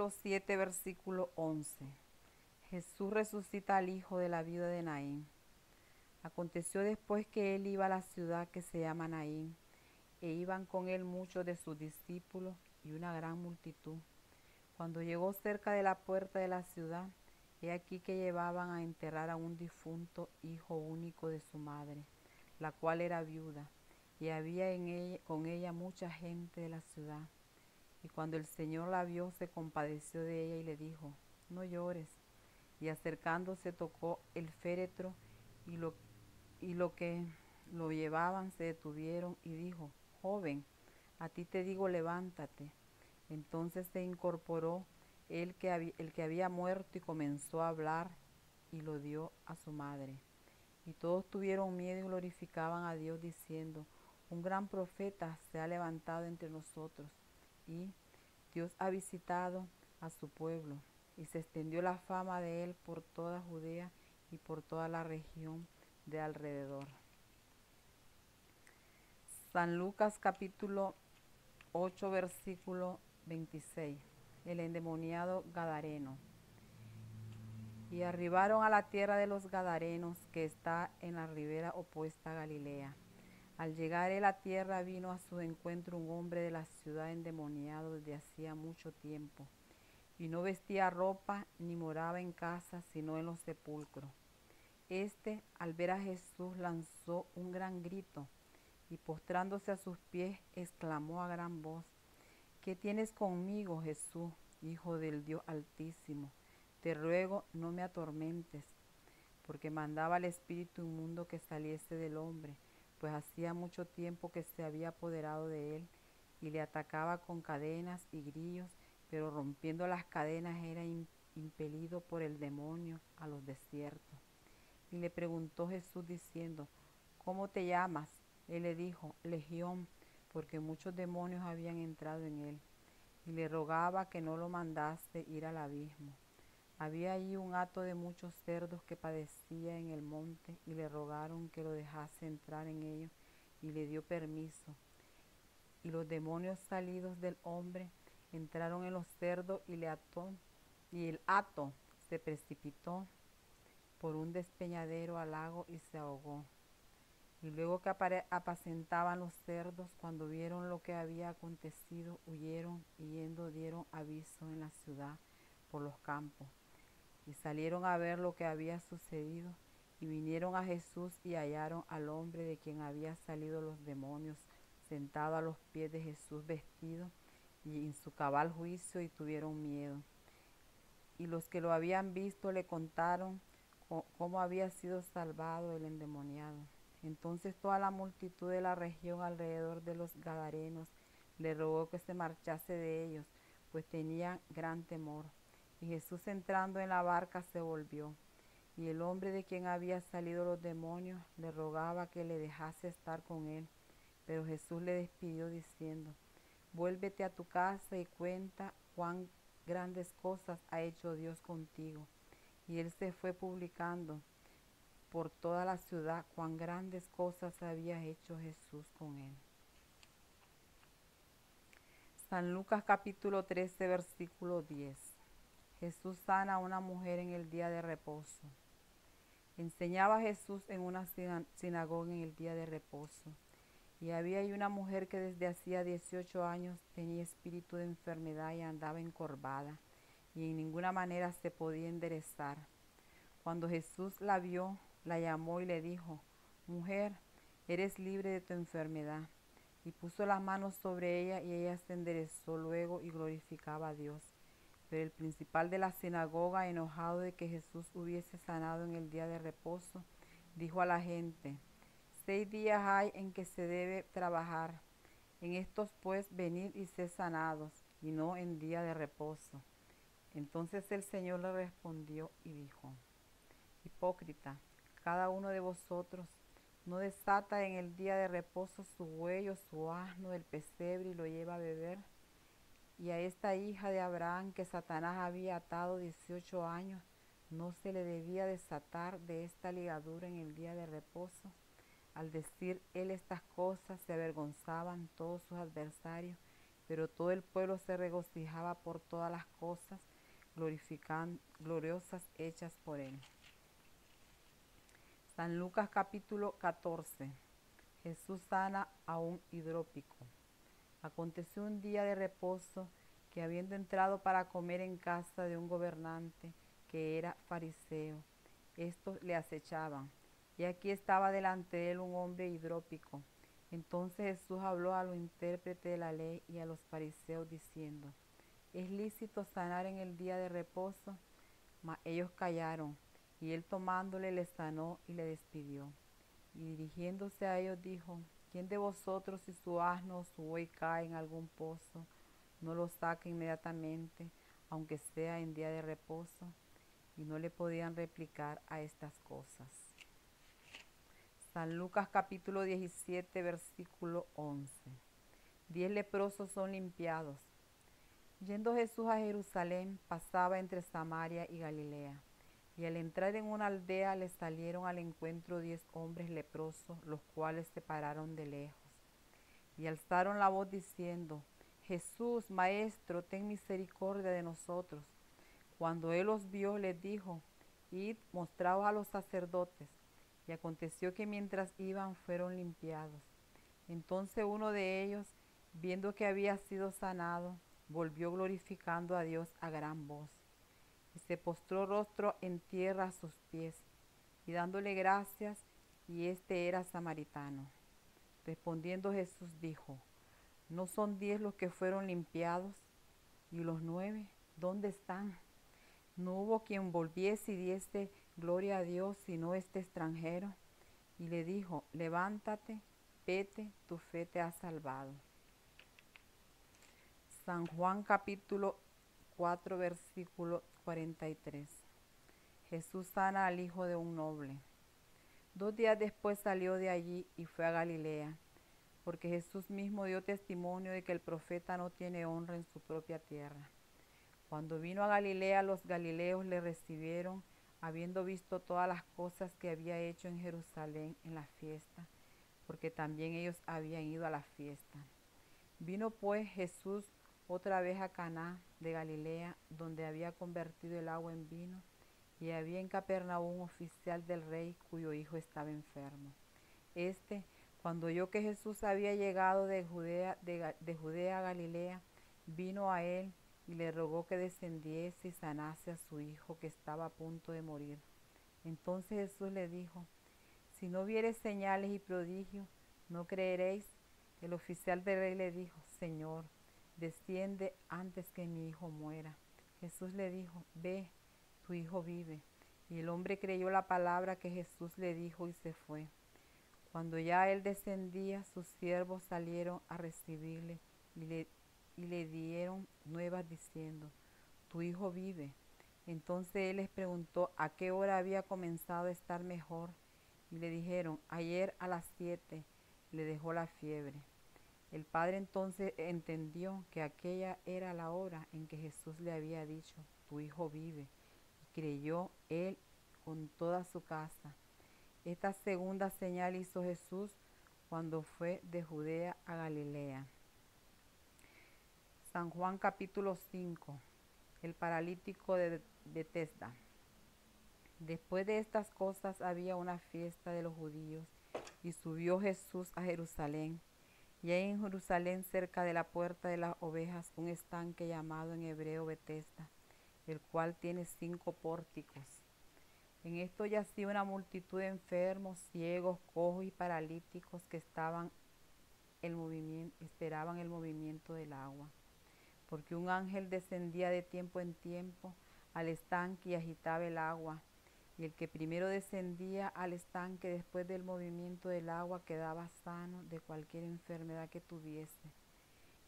capítulo 7, versículo 11. Jesús resucita al hijo de la viuda de Naín. Aconteció después que él iba a la ciudad que se llama Naín, e iban con él muchos de sus discípulos y una gran multitud. Cuando llegó cerca de la puerta de la ciudad, he aquí que llevaban a enterrar a un difunto hijo único de su madre, la cual era viuda, y había con ella mucha gente de la ciudad. Y cuando el Señor la vio, se compadeció de ella y le dijo: no llores. Y acercándose tocó el féretro, y lo que lo llevaban se detuvieron, y dijo: joven, a ti te digo, levántate. Entonces se incorporó el que había muerto y comenzó a hablar, y lo dio a su madre. Y todos tuvieron miedo y glorificaban a Dios, diciendo: un gran profeta se ha levantado entre nosotros, y Dios ha visitado a su pueblo. Y se extendió la fama de él por toda Judea y por toda la región de alrededor. San Lucas capítulo 8, versículo 26. El endemoniado gadareno. Y arribaron a la tierra de los Gadarenos, que está en la ribera opuesta a Galilea. Al llegar él a tierra, vino a su encuentro un hombre de la ciudad endemoniado desde hacía mucho tiempo, y no vestía ropa ni moraba en casa, sino en los sepulcros. Este, al ver a Jesús, lanzó un gran grito, y postrándose a sus pies, exclamó a gran voz: ¿qué tienes conmigo, Jesús, Hijo del Dios Altísimo? Te ruego, no me atormentes. Porque mandaba al espíritu inmundo que saliese del hombre, pues hacía mucho tiempo que se había apoderado de él, y le atacaba con cadenas y grillos, pero rompiendo las cadenas era impelido por el demonio a los desiertos. Y le preguntó Jesús diciendo: ¿cómo te llamas? Él le dijo: Legión, porque muchos demonios habían entrado en él. Y le rogaba que no lo mandase ir al abismo. Había allí un hato de muchos cerdos que padecía en el monte, y le rogaron que lo dejase entrar en ellos, y le dio permiso. Y los demonios salidos del hombre entraron en los cerdos, y el hato se precipitó por un despeñadero al lago y se ahogó. Y luego que apacentaban los cerdos, cuando vieron lo que había acontecido, huyeron, y yendo dieron aviso en la ciudad por los campos. Y salieron a ver lo que había sucedido, y vinieron a Jesús y hallaron al hombre de quien había salido los demonios, sentado a los pies de Jesús, vestido y en su cabal juicio, y tuvieron miedo. Y los que lo habían visto le contaron cómo había sido salvado el endemoniado. Entonces toda la multitud de la región alrededor de los Gadarenos le rogó que se marchase de ellos, pues tenían gran temor. Y Jesús, entrando en la barca, se volvió. Y el hombre de quien había salido los demonios le rogaba que le dejase estar con él. Pero Jesús le despidió diciendo: vuélvete a tu casa y cuenta cuán grandes cosas ha hecho Dios contigo. Y él se fue publicando por toda la ciudad cuán grandes cosas había hecho Jesús con él. San Lucas capítulo 13, versículo 10. Jesús sana a una mujer en el día de reposo. Enseñaba Jesús en una sinagoga en el día de reposo. Y había ahí una mujer que desde hacía 18 años tenía espíritu de enfermedad y andaba encorvada, y en ninguna manera se podía enderezar. Cuando Jesús la vio, la llamó y le dijo: mujer, eres libre de tu enfermedad. Y puso las manos sobre ella, y ella se enderezó luego y glorificaba a Dios. Pero el principal de la sinagoga, enojado de que Jesús hubiese sanado en el día de reposo, dijo a la gente: 6 días hay en que se debe trabajar. En estos pues venid y sed sanados, y no en día de reposo. Entonces el Señor le respondió y dijo: hipócrita, cada uno de vosotros no desata en el día de reposo su buey o su asno del pesebre y lo lleva a beber. Y a esta hija de Abraham, que Satanás había atado 18 años, ¿no se le debía desatar de esta ligadura en el día de reposo? Al decir él estas cosas, se avergonzaban todos sus adversarios, pero todo el pueblo se regocijaba por todas las cosas gloriosas hechas por él. San Lucas capítulo 14. Jesús sana a un hidrópico. Aconteció un día de reposo que, habiendo entrado para comer en casa de un gobernante que era fariseo, estos le acechaban. Y aquí estaba delante de él un hombre hidrópico. Entonces Jesús habló a los intérpretes de la ley y a los fariseos diciendo: ¿Es lícito sanar en el día de reposo? Mas ellos callaron, y él tomándole le sanó y le despidió. Y dirigiéndose a ellos dijo: ¿Quién de vosotros, si su asno o su buey cae en algún pozo, no lo saca inmediatamente, aunque sea en día de reposo? Y no le podían replicar a estas cosas. San Lucas capítulo 17, versículo 11. 10 leprosos son limpiados. Yendo Jesús a Jerusalén, pasaba entre Samaria y Galilea. Y al entrar en una aldea le salieron al encuentro 10 hombres leprosos, los cuales se pararon de lejos. Y alzaron la voz diciendo: Jesús, Maestro, ten misericordia de nosotros. Cuando él los vio, les dijo: Id, mostraos a los sacerdotes. Y aconteció que mientras iban, fueron limpiados. Entonces uno de ellos, viendo que había sido sanado, volvió glorificando a Dios a gran voz. Y se postró rostro en tierra a sus pies, y dándole gracias, y este era samaritano. Respondiendo Jesús dijo: ¿No son 10 los que fueron limpiados? ¿Y los 9 dónde están? No hubo quien volviese y diese gloria a Dios, sino este extranjero. Y le dijo: levántate, vete, tu fe te ha salvado. San Juan capítulo 4, versículo 43. Jesús sana al hijo de un noble. 2 días después salió de allí y fue a Galilea, porque Jesús mismo dio testimonio de que el profeta no tiene honra en su propia tierra. Cuando vino a Galilea, los galileos le recibieron, habiendo visto todas las cosas que había hecho en Jerusalén en la fiesta, porque también ellos habían ido a la fiesta. Vino pues Jesús otra vez a Caná de Galilea, donde había convertido el agua en vino, y había en Capernaum un oficial del rey cuyo hijo estaba enfermo. Cuando oyó que Jesús había llegado de Judea a Galilea, vino a él y le rogó que descendiese y sanase a su hijo, que estaba a punto de morir. Entonces Jesús le dijo: si no viereis señales y prodigios, ¿no creeréis? El oficial del rey le dijo: Señor, desciende antes que mi hijo muera. Jesús le dijo: ve, tu hijo vive. Y el hombre creyó la palabra que Jesús le dijo y se fue. Cuando ya él descendía, sus siervos salieron a recibirle y le dieron nuevas diciendo: tu hijo vive. Entonces él les preguntó a qué hora había comenzado a estar mejor, y le dijeron: ayer a las 7 le dejó la fiebre. El padre entonces entendió que aquella era la hora en que Jesús le había dicho: tu hijo vive, y creyó él con toda su casa. Esta segunda señal hizo Jesús cuando fue de Judea a Galilea. San Juan capítulo 5. El paralítico de Betesda. Después de estas cosas había una fiesta de los judíos, y subió Jesús a Jerusalén. Y hay en Jerusalén, cerca de la puerta de las ovejas, un estanque llamado en hebreo Betesda, el cual tiene 5 pórticos. En esto yacía una multitud de enfermos, ciegos, cojos y paralíticos que esperaban el movimiento del agua. Porque un ángel descendía de tiempo en tiempo al estanque y agitaba el agua. Y el que primero descendía al estanque después del movimiento del agua quedaba sano de cualquier enfermedad que tuviese.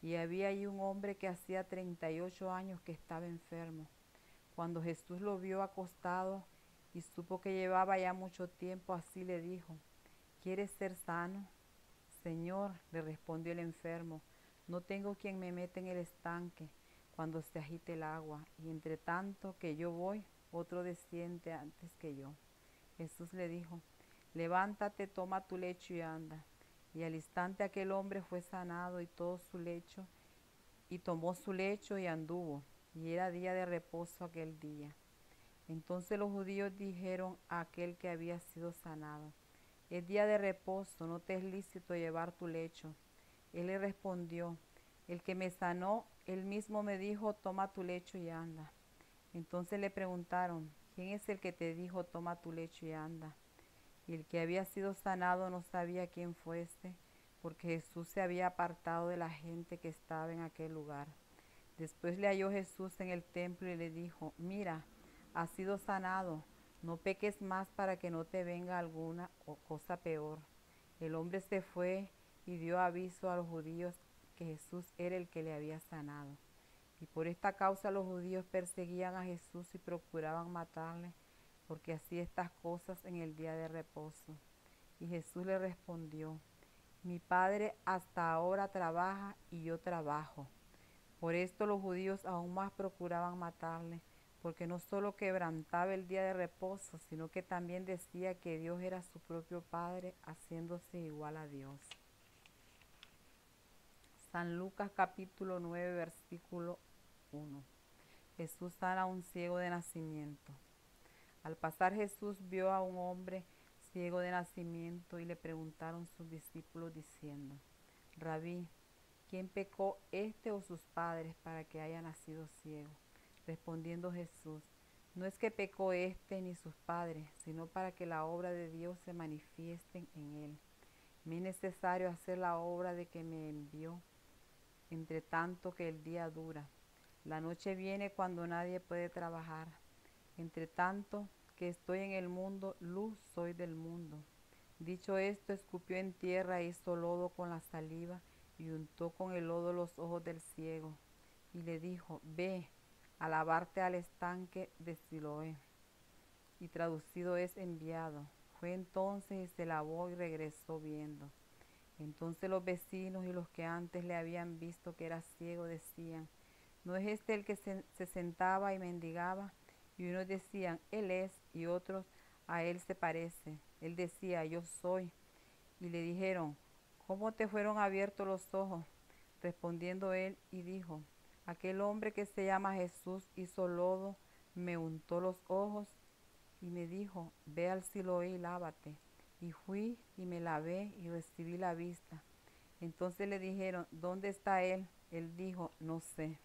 Y había allí un hombre que hacía 38 años que estaba enfermo. Cuando Jesús lo vio acostado y supo que llevaba ya mucho tiempo así, le dijo: ¿quieres ser sano? Señor, le respondió el enfermo, no tengo quien me meta en el estanque cuando se agite el agua, y entre tanto que yo voy, otro desciende antes que yo. Jesús le dijo: levántate, toma tu lecho y anda. Y al instante aquel hombre fue sanado, y todo su lecho y tomó su lecho y anduvo, y era día de reposo aquel día. Entonces los judíos dijeron a aquel que había sido sanado: es día de reposo, no te es lícito llevar tu lecho. Él le respondió: el que me sanó, él mismo me dijo: toma tu lecho y anda. Entonces le preguntaron: ¿quién es el que te dijo: toma tu lecho y anda? Y el que había sido sanado no sabía quién fuese, porque Jesús se había apartado de la gente que estaba en aquel lugar. Después le halló Jesús en el templo y le dijo: mira, has sido sanado, no peques más para que no te venga alguna cosa peor. El hombre se fue y dio aviso a los judíos que Jesús era el que le había sanado. Y por esta causa los judíos perseguían a Jesús y procuraban matarle, porque hacía estas cosas en el día de reposo. Y Jesús le respondió: mi Padre hasta ahora trabaja y yo trabajo. Por esto los judíos aún más procuraban matarle, porque no solo quebrantaba el día de reposo, sino que también decía que Dios era su propio Padre, haciéndose igual a Dios. San Lucas capítulo 9, versículo 1. Jesús sana a un ciego de nacimiento. Al pasar Jesús vio a un hombre ciego de nacimiento y le preguntaron sus discípulos diciendo: Rabí, ¿quién pecó, este o sus padres, para que haya nacido ciego? Respondiendo Jesús: no es que pecó este ni sus padres, sino para que la obra de Dios se manifieste en él. Me es necesario hacer la obra de que me envió, entre tanto que el día dura. La noche viene cuando nadie puede trabajar. Entre tanto que estoy en el mundo, luz soy del mundo. Dicho esto, escupió en tierra, hizo lodo con la saliva y untó con el lodo los ojos del ciego. Y le dijo: ve a lavarte al estanque de Siloé. Y traducido es enviado. Fue entonces y se lavó y regresó viendo. Entonces los vecinos y los que antes le habían visto que era ciego decían: ¿no es este el que se sentaba y mendigaba? Y unos decían: él es, y otros: a él se parece. Él decía: yo soy. Y le dijeron: ¿cómo te fueron abiertos los ojos? Respondiendo él y dijo: aquel hombre que se llama Jesús hizo lodo, me untó los ojos y me dijo: ve al Siloé y lávate. Y fui y me lavé y recibí la vista. Entonces le dijeron: ¿dónde está él? Él dijo: no sé.